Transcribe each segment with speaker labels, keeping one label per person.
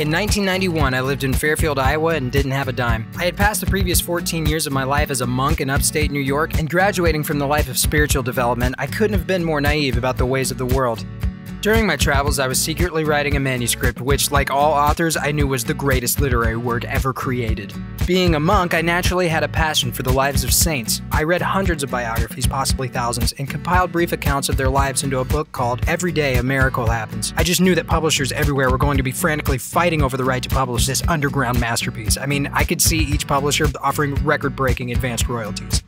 Speaker 1: In 1991, I lived in Fairfield, Iowa, and didn't have a dime. I had passed the previous 14 years of my life as a monk in upstate New York, and graduating from the life of spiritual development, I couldn't have been more naive about the ways of the world. During my travels, I was secretly writing a manuscript, which, like all authors, I knew was the greatest literary work ever created. Being a monk, I naturally had a passion for the lives of saints. I read hundreds of biographies, possibly thousands, and compiled brief accounts of their lives into a book called Every Day a Miracle Happens. I just knew that publishers everywhere were going to be frantically fighting over the right to publish this underground masterpiece. I mean, I could see each publisher offering record-breaking advanced royalties.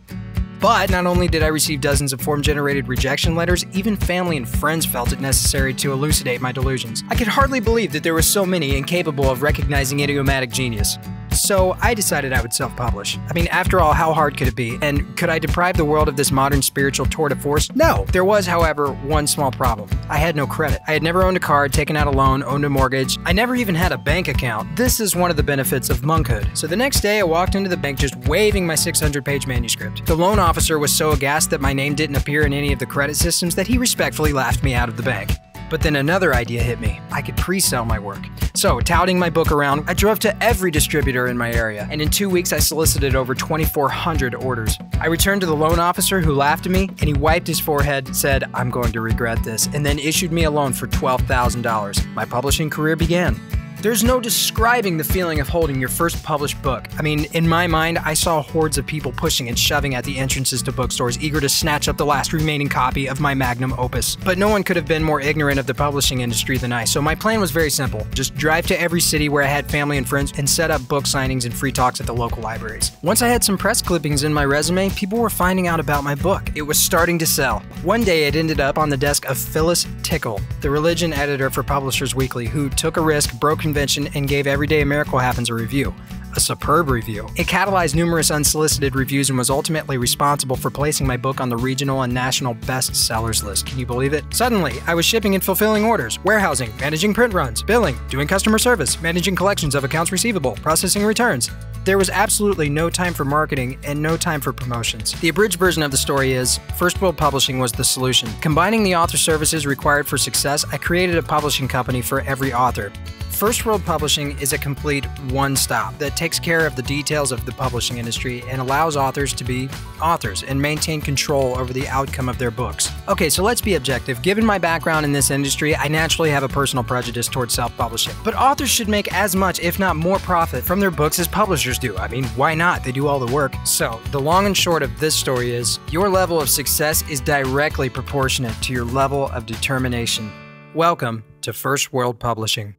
Speaker 1: But not only did I receive dozens of form-generated rejection letters, even family and friends felt it necessary to elucidate my delusions. I could hardly believe that there were so many incapable of recognizing idiomatic genius. So I decided I would self-publish. I mean, after all, how hard could it be? And could I deprive the world of this modern spiritual tour de force? No. There was, however, one small problem. I had no credit. I had never owned a car, taken out a loan, owned a mortgage. I never even had a bank account. This is one of the benefits of monkhood. So the next day, I walked into the bank just waving my 600-page manuscript. The loan officer was so aghast that my name didn't appear in any of the credit systems that he respectfully laughed me out of the bank. But then another idea hit me. I could pre-sell my work. So, touting my book around, I drove to every distributor in my area, and in 2 weeks I solicited over 2,400 orders. I returned to the loan officer, who laughed at me, and he wiped his forehead, said, "I'm going to regret this," and then issued me a loan for $12,000. My publishing career began. There's no describing the feeling of holding your first published book. I mean, in my mind, I saw hordes of people pushing and shoving at the entrances to bookstores, eager to snatch up the last remaining copy of my magnum opus. But no one could have been more ignorant of the publishing industry than I, so my plan was very simple. Just drive to every city where I had family and friends and set up book signings and free talks at the local libraries. Once I had some press clippings in my resume, people were finding out about my book. It was starting to sell. One day, it ended up on the desk of Phyllis Tickle, the religion editor for Publishers Weekly, who took a risk, broke convention, and gave Every Day a Miracle Happens a review. A superb review. It catalyzed numerous unsolicited reviews and was ultimately responsible for placing my book on the regional and national bestsellers list. Can you believe it? Suddenly, I was shipping and fulfilling orders, warehousing, managing print runs, billing, doing customer service, managing collections of accounts receivable, processing returns. There was absolutely no time for marketing and no time for promotions. The abridged version of the story is, First World Publishing was the solution. Combining the author services required for success, I created a publishing company for every author. First World Publishing is a complete one-stop that takes care of the details of the publishing industry and allows authors to be authors and maintain control over the outcome of their books. Okay, so let's be objective. Given my background in this industry, I naturally have a personal prejudice towards self-publishing. But authors should make as much, if not more, profit from their books as publishers do. I mean, why not? They do all the work. So, the long and short of this story is, your level of success is directly proportionate to your level of determination. Welcome to First World Publishing.